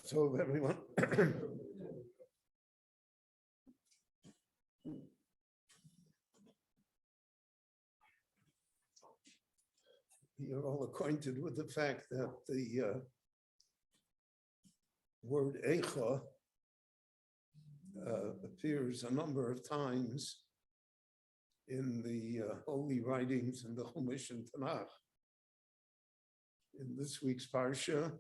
So everyone. You're all acquainted with the fact that the word Eicha appears a number of times in the holy writings in the Chumash and Tanakh. In this week's Parsha,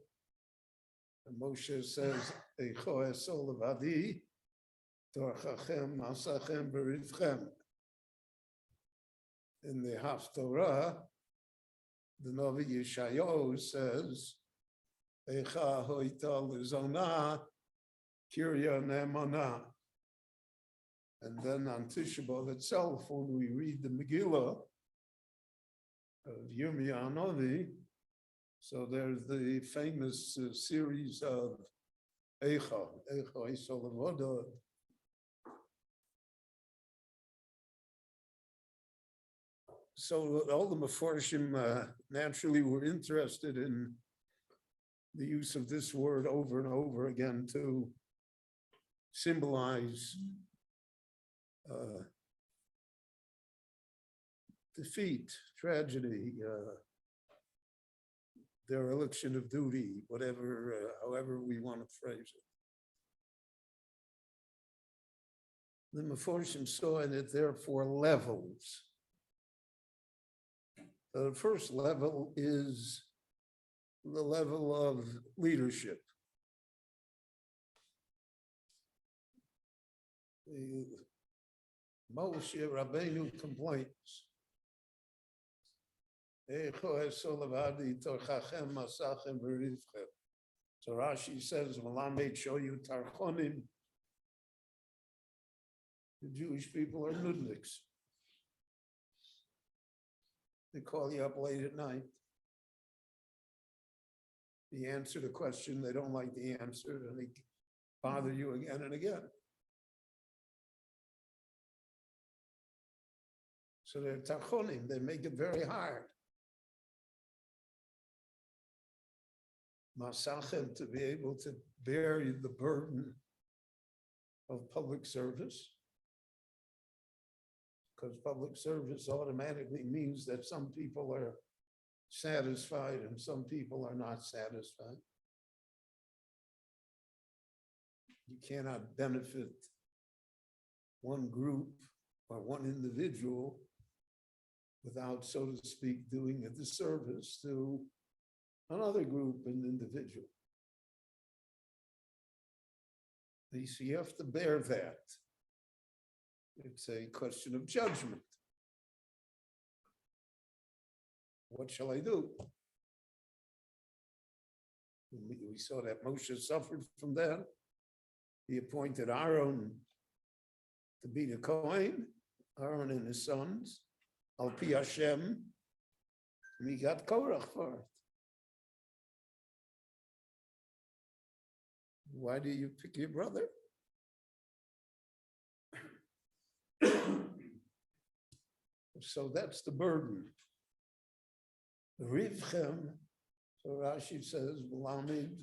Moshe says, Eicho esol levadi, torchachem masachem berivchem. In the Haftorah, the Novi Yeshayahu says, Eicha hoita lezona, kirya ne'emana. And then on Tisha B'Av itself, when we read the Megillah of Yirmiyah Novi, so there's the famous series of Eicha esol levadi. So all the Mefarshim naturally were interested in the use of this word over and over again to symbolize defeat, tragedy, dereliction of duty, whatever, however we want to phrase it. The Mefarshim saw in it therefore levels. The first level is the level of leadership. The Moshe Rabbeinu complains. So Rashi says, Malamed show you Tarchonim. The Jewish people are nudniks. They call you up late at night. You answer the question, they don't like the answer, and they bother you again and again. So they're tachonim, they make it very hard. Masachem, to be able to bear the burden of public service. Because public service automatically means that some people are satisfied and some people are not satisfied. You cannot benefit one group or one individual without, so to speak, doing a disservice to another group and individual. So you have to bear that. It's a question of judgment. What shall I do? We saw that Moshe suffered from that. He appointed Aaron to be the Kohen, Aaron and his sons, Al Pi Hashem, and he got Korach for it. Why do you pick your brother? So that's the burden. Rivchem, so Rashi says,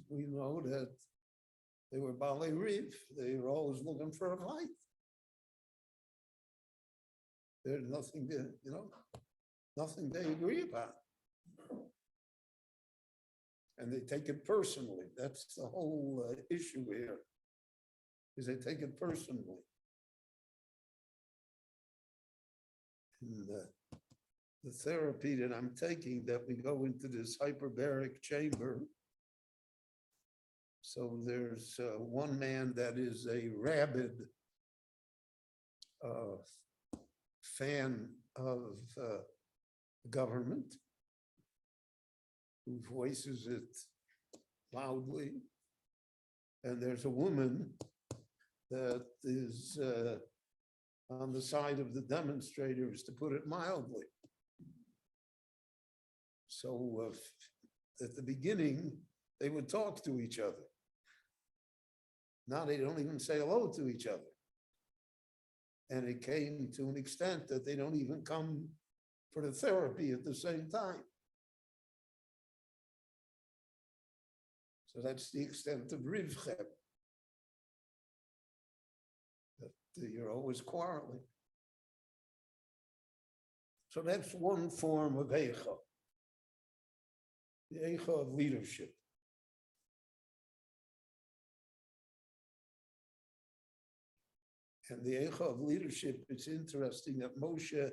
we know that they were Baalei Riv. They were always looking for a fight. There's nothing to, nothing they agree about. And they take it personally. That's the whole issue here, is they take it personally. And the therapy that I'm taking, that we go into this hyperbaric chamber. So there's one man that is a rabid fan of the government, who voices it loudly, and there's a woman that is on the side of the demonstrators, to put it mildly. So at the beginning, they would talk to each other. Now they don't even say hello to each other. And it came to an extent that they don't even come for the therapy at the same time. So that's the extent of Rivchem. That you're always quarreling. So that's one form of Eicha. The Eicha of leadership. And the Eicha of leadership, it's interesting that Moshe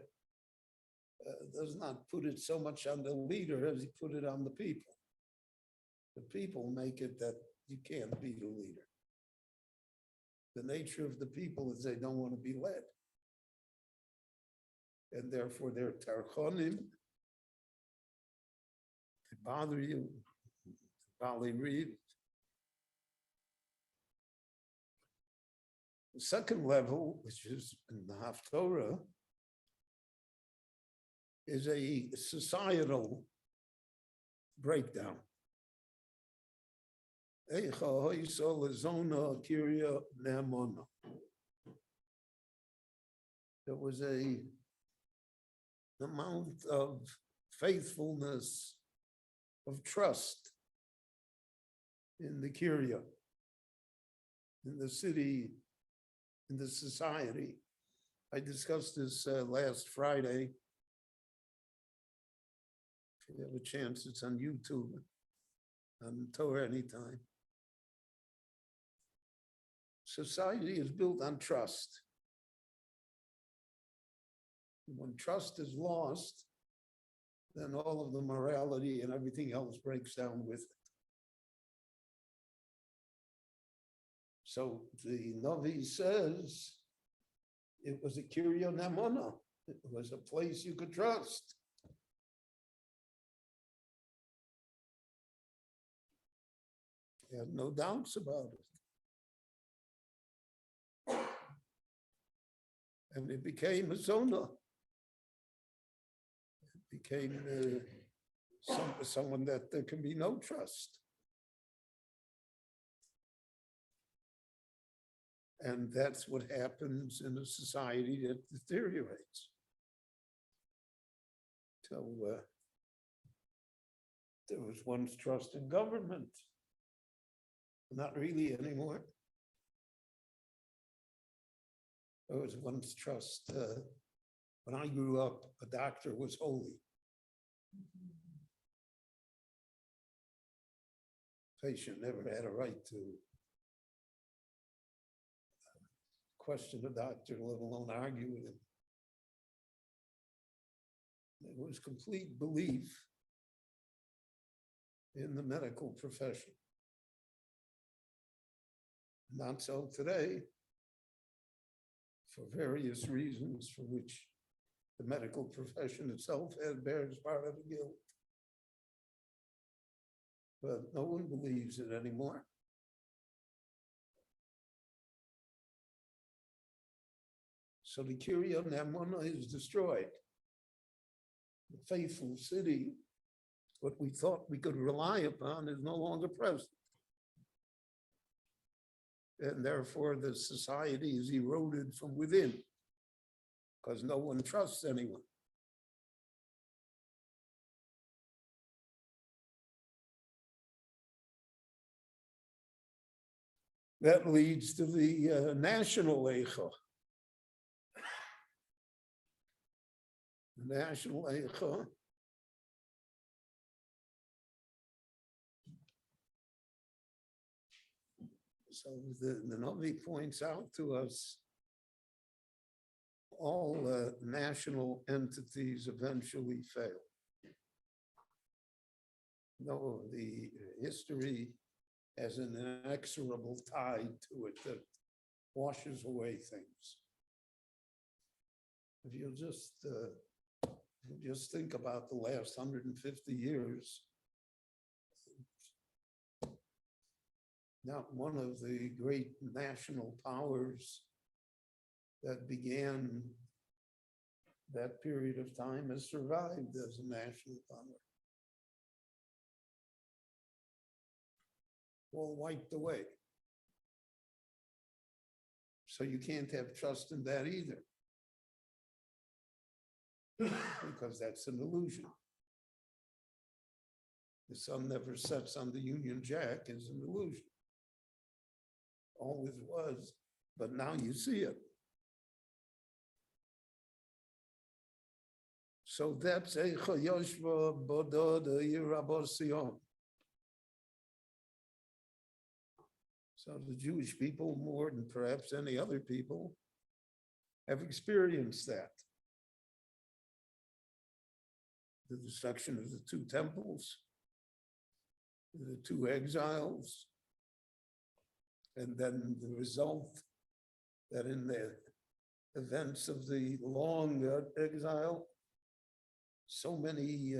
does not put it so much on the leader as he put it on the people. The people make it that you can't be the leader. The nature of the people is they don't want to be led. And therefore they're tarchonim. They bother you. Bali read. The second level, which is in the Haftorah, is a societal breakdown. There was an amount of faithfulness, of trust in the Kiryah, in the city, in the society. I discussed this last Friday. If you have a chance, it's on YouTube, on Torah anytime. Society is built on trust. When trust is lost, then all of the morality and everything else breaks down with it. So the Navi says it was a Kiryah Namona. It was a place you could trust. He had no doubts about it. And it became a zona. It became someone that there can be no trust. And that's what happens in a society that deteriorates. So there was once trust in government. Not really anymore. There was once trust. When I grew up, a doctor was holy. Patient never had a right to question the doctor, let alone argue with him. There was complete belief in the medical profession. Not so today, for various reasons for which the medical profession itself bears part of the guilt. But no one believes it anymore. So the Kiryah Namona is destroyed. The faithful city, what we thought we could rely upon, is no longer present. And therefore the society is eroded from within because no one trusts anyone. That leads to the national Eicha. The national Eicha so the Navi points out to us all national entities eventually fail. No, the history has an inexorable tide to it that washes away things. If you just think about the last 150 years, not one of the great national powers that began that period of time has survived as a national power. All wiped away. So you can't have trust in that either, because that's an illusion. The sun never sets on the Union Jack is an illusion. Always was, but now you see it. So that's Eicha Yoshva Bodo de Yirabo Sion. So the Jewish people, more than perhaps any other people, have experienced that. The destruction of the two temples, the two exiles, and then the result that in the events of the long exile, so many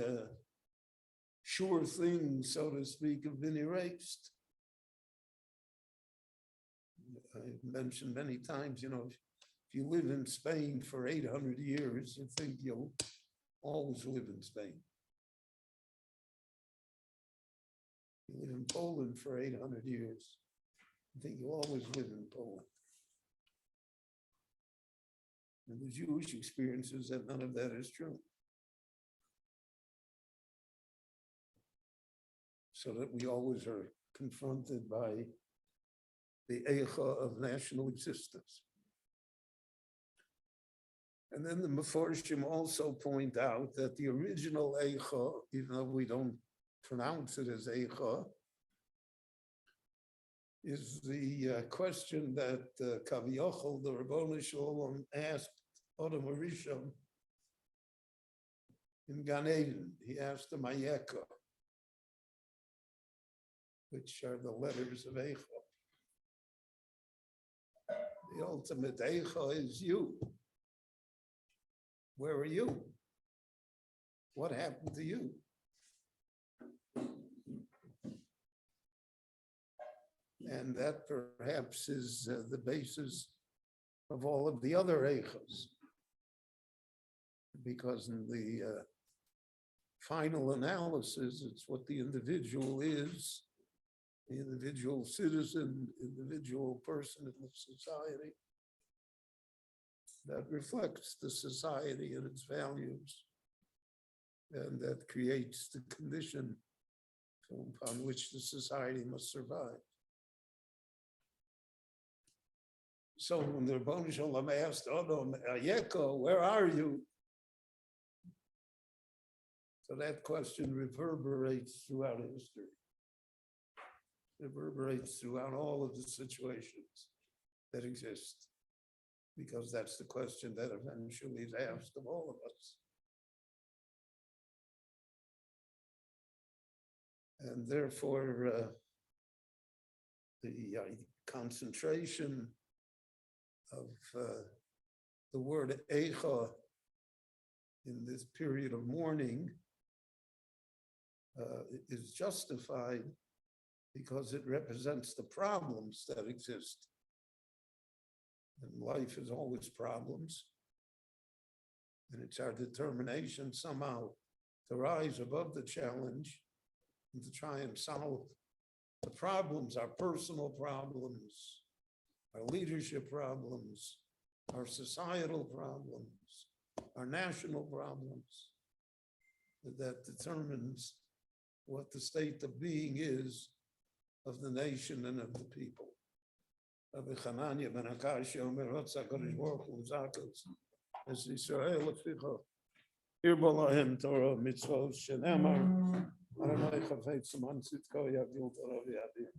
sure things, so to speak, have been erased. I've mentioned many times, if you live in Spain for 800 years, you think you'll always live in Spain. You live in Poland for 800 years, you think you'll always live in Poland. And the Jewish experience is that none of that is true. So that we always are confronted by the Eicha of national existence. And then the Meforshim also point out that the original Eicha, even though we don't pronounce it as Eicha, is the question that Kaviyachol, the Rabboni Shalom, asked Adam Rishon in Gan Eden. He asked him Ayeka, which are the letters of Eicha. The ultimate Eicha is you. Where are you? What happened to you? And that perhaps is the basis of all of the other Eichas. Because in the final analysis, it's what the individual is, the individual citizen, individual person in the society that reflects the society and its values, and that creates the condition upon which the society must survive. So when the Rebbeinu Shalom asked Adam, Ayeko, where are you? So that question reverberates throughout history. Reverberates throughout all of the situations that exist, because that's the question that eventually is asked of all of us. And therefore, the concentration of the word Eicha in this period of mourning is justified because it represents the problems that exist. And life is always problems. And it's our determination somehow to rise above the challenge and to try and solve the problems, our personal problems, our leadership problems, our societal problems, our national problems, that determines what the state of being is of the nation and of the people. Rabbi Chananya ben Akashi Omer Rotza Kodesh Baruch Hu Zakos Es Yisrael Leficha Hirbo Lahem Torah Mitzvot Shenemar Adonai Chafetz Siman Tzidko Yavdil Torah V'Yadir.